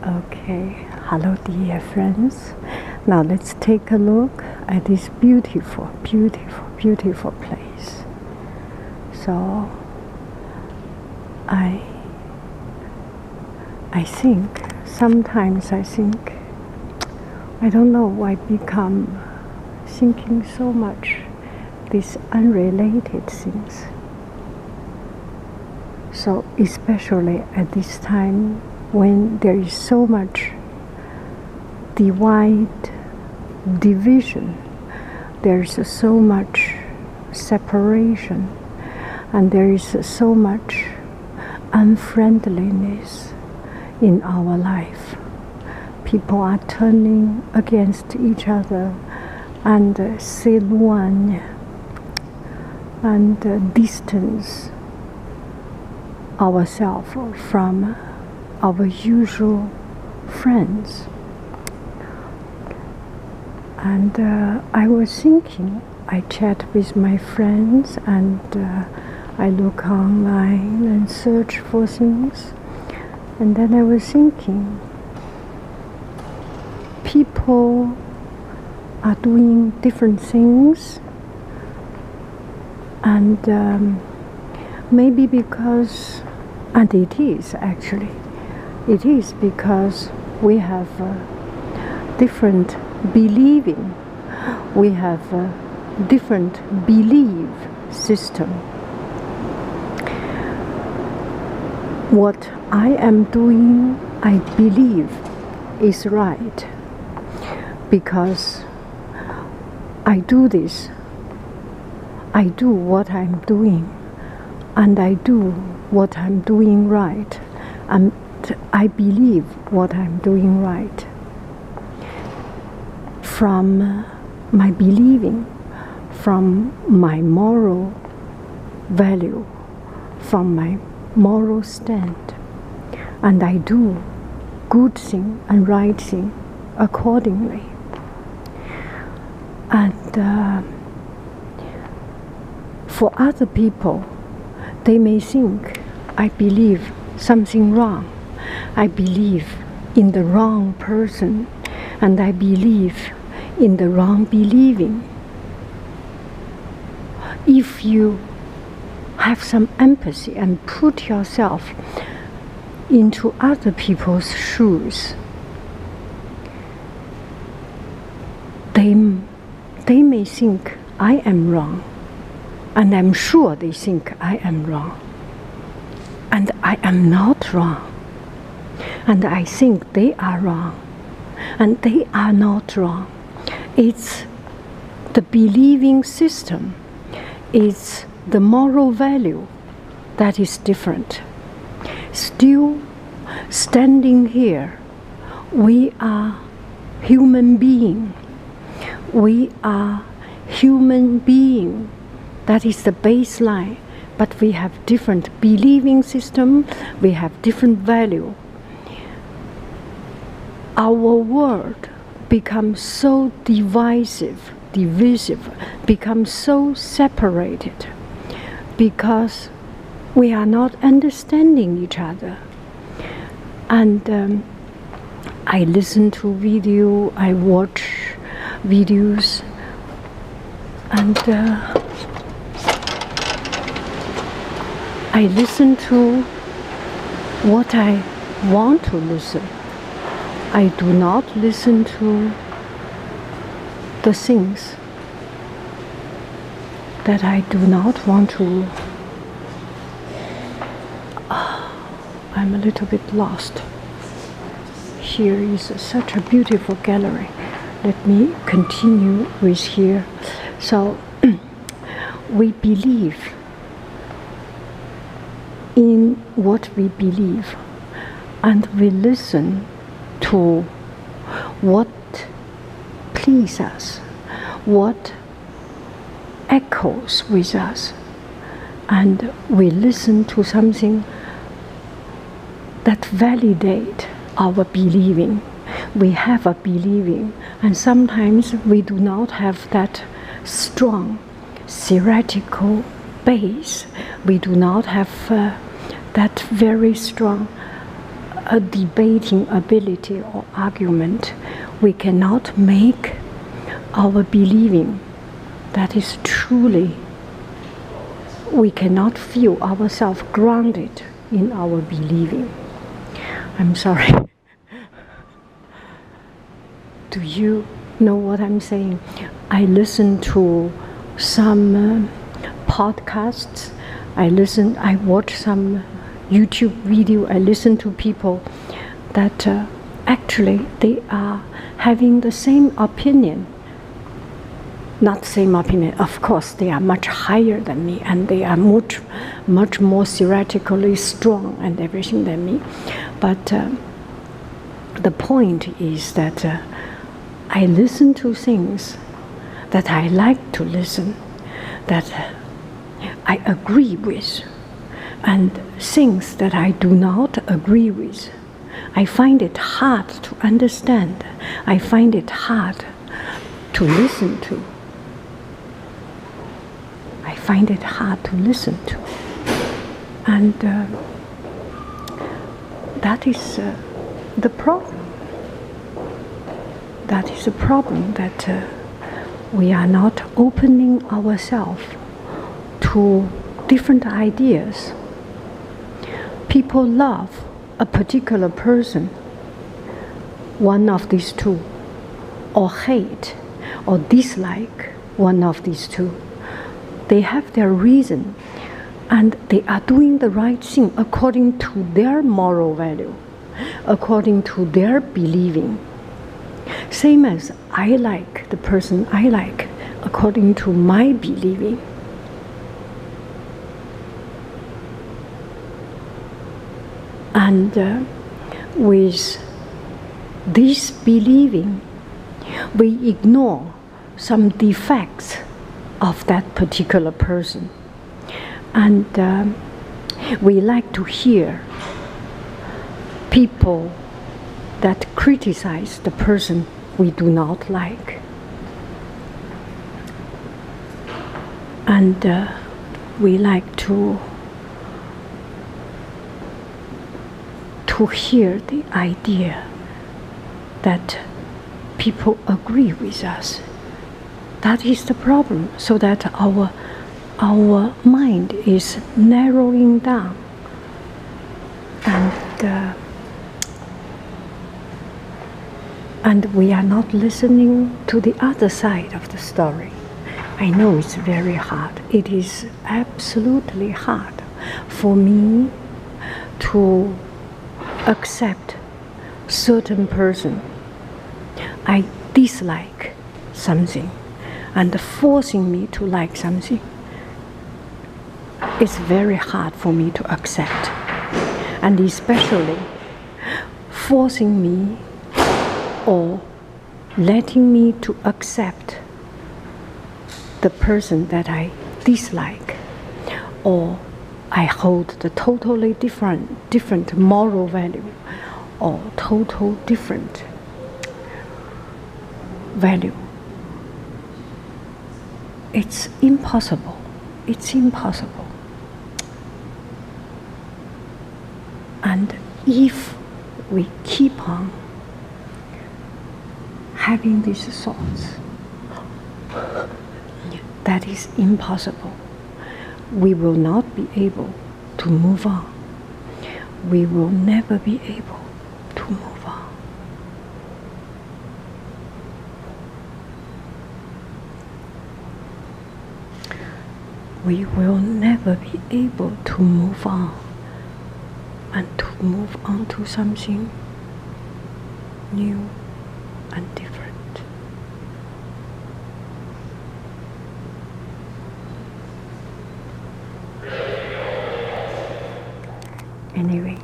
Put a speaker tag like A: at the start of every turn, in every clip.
A: Okay, hello dear friends. Now let's take a look at this beautiful, beautiful, beautiful place. So I think, sometimes I think, I don't know why I become thinking so much these unrelated things. So especially at this time when there is so much divide, division, there's so much separation, and there is so much unfriendliness in our life. People are turning against each other and s'éloignent and distance ourselves from our usual friends. And I was thinking, I chat with my friends and I look online and search for things, and then I was thinking, people are doing different things, and maybe because, and it is actually, it is because we have different believing, we have a different belief system. What I am doing, I believe, is right because I do this, I do what I'm doing, and I do what I'm doing right, and I believe what I'm doing right. From my believing, from my moral value, from my moral stand, and I do good thing and right thing accordingly. And for other people, they may think I believe something wrong. I believe in the wrong person, and I believe in the wrong believing. If you have some empathy and put yourself into other people's shoes, they may think I am wrong, and I'm sure they think I am wrong, and I am not wrong, and I think they are wrong, and they are not wrong. It's the believing system, it's the moral value that is different. Still, standing here, we are human beings. We are human beings. That is the baseline. But we have different believing system, we have different value. Our world becomes so divisive, becomes so separated because we are not understanding each other. And I listen to video, I watch videos, and I listen to what I want to listen. I do not listen to the things that I do not want to. I'm a little bit lost. Here is such a beautiful gallery. Let me continue with here. So we believe in what we believe, and we listen to what pleases us, what echoes with us, and we listen to something that validates our believing. We have a believing, and sometimes we do not have that strong theoretical base. We do not have that very strong a debating ability or argument, we cannot make our believing that is truly, we cannot feel ourselves grounded in our believing. I'm sorry. Do you know what I'm saying? I listen to some podcasts, I watch some YouTube video, I listen to people that actually they are having the same opinion. Not same opinion, of course, they are much higher than me, and they are much more theoretically strong and everything than me. But the point is that I listen to things that I like to listen, that I agree with, and things that I do not agree with. I find it hard to understand. I find it hard to listen to. I find it hard to listen to. And that is the problem. That is the problem, that we are not opening ourselves to different ideas. People love a particular person, one of these two, or hate or dislike one of these two. They have their reason, and they are doing the right thing according to their moral value, according to their believing. Same as I like the person I like according to my believing. And with this believing, we ignore some defects of that particular person. And we like to hear people that criticize the person we do not like. And we like to hear the idea that people agree with us. That is the problem, so that our mind is narrowing down, and we are not listening to the other side of the story. I know it's very hard. It is absolutely hard for me to accept certain person. I dislike something, and forcing me to like something, it's very hard for me to accept. And especially forcing me or letting me to accept the person that I dislike, or I hold the totally different moral value, or total different value. It's impossible. It's impossible. And if we keep on having these thoughts, that is impossible. We will not be able to move on. We will never be able to move on. We will never be able to move on, and to move on to something new and different. Anyway,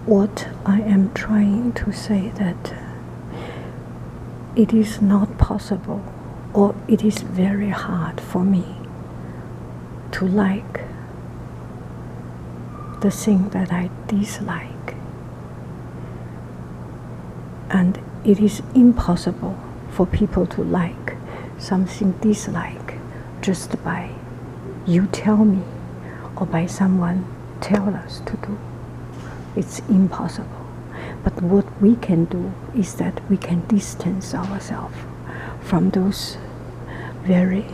A: what I am trying to say, that it is not possible, or it is very hard for me to like the thing that I dislike. And it is impossible for people to like something dislike just by you tell me, or by someone tell us to do. It's impossible. But what we can do is that we can distance ourselves from those very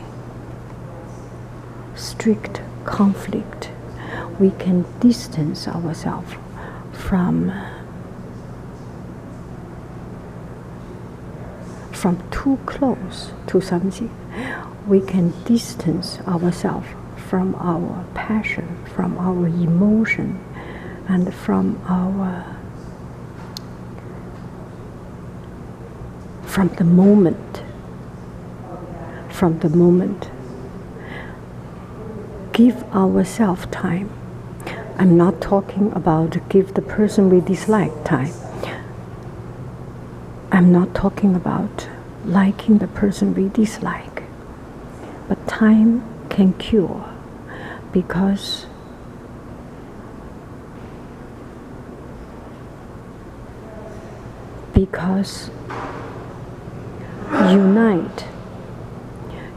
A: strict conflict. We can distance ourselves from too close to something. We can distance ourselves from our passion, from our emotion, and from the moment. From the moment. Give ourselves time. I'm not talking about give the person we dislike time. I'm not talking about liking the person we dislike. But time can cure, because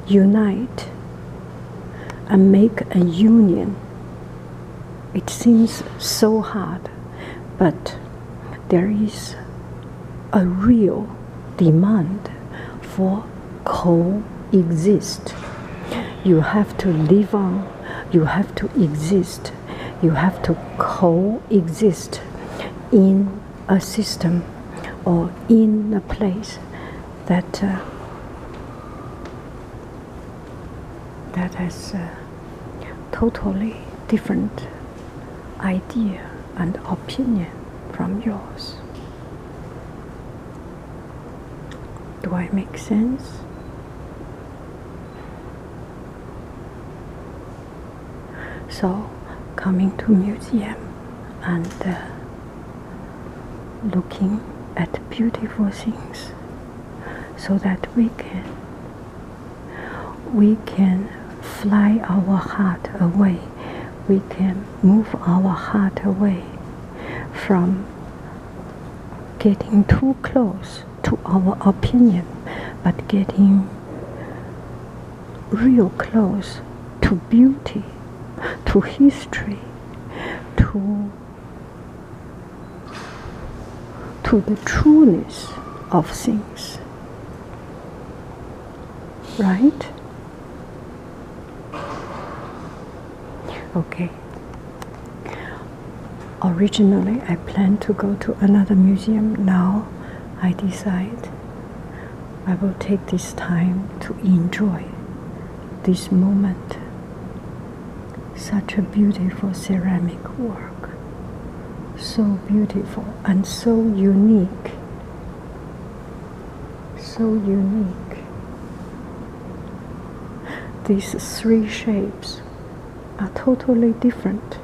A: unite and make a union. It seems so hard, but there is a real demand for coexist. You have to live on, you have to exist, you have to coexist in a system or in a place that has a totally different idea and opinion from yours. Do I make sense? So, coming to museum and looking at beautiful things, so that we can fly our heart away. We can move our heart away from getting too close to our opinion, but getting real close to beauty, to history, to the trueness of things. Right? Okay. Originally, I planned to go to another museum. Now, I decide I will take this time to enjoy this moment. Such a beautiful ceramic work. So beautiful and so unique. So unique. These three shapes are totally different.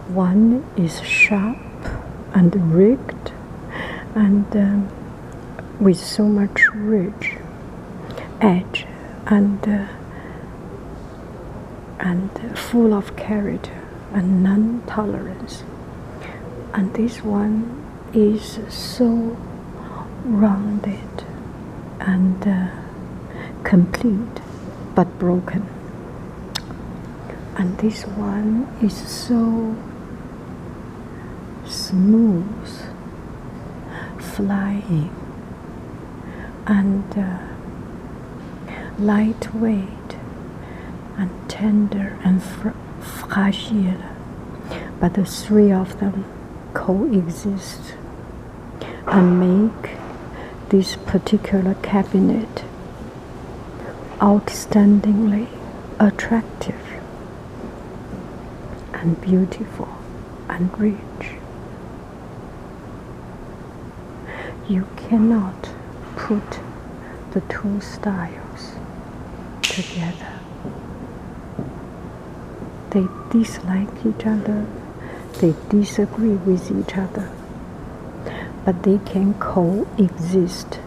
A: One is sharp and rigged and with so much ridge, edge, and full of character and non-tolerance. And this one is so rounded and complete but broken. And this one is so smooth, flying, and lightweight, and tender and fragile. But the three of them coexist and make this particular cabinet outstandingly attractive and beautiful and rich. You cannot put the two styles together. They dislike each other, they disagree with each other, but they can coexist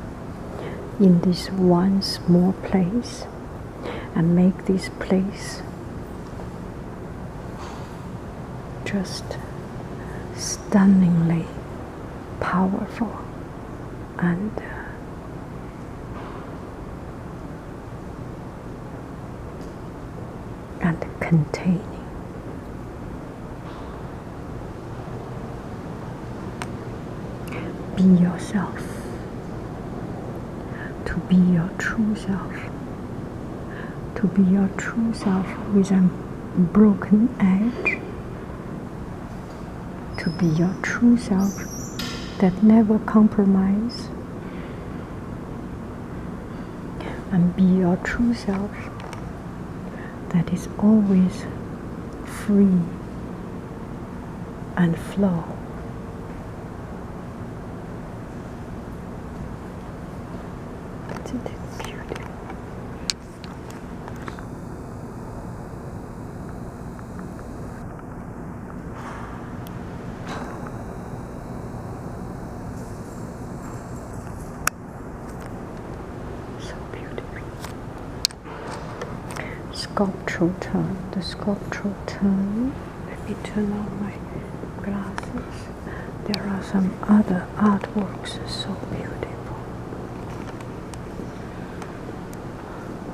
A: in this one small place and make this place just stunningly powerful and containing. be yourself, to be your true self, to be your true self with a broken edge, to be your true self that never compromise, and be your true self that is always free and flow. Isn't it beautiful? So beautiful. Sculptural turn. The sculptural turn. Let me turn on my glasses. There are some other artworks so beautiful.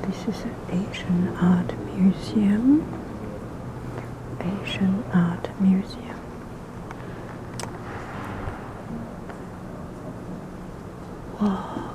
A: This is an Asian art museum. Asian art museum. Wow.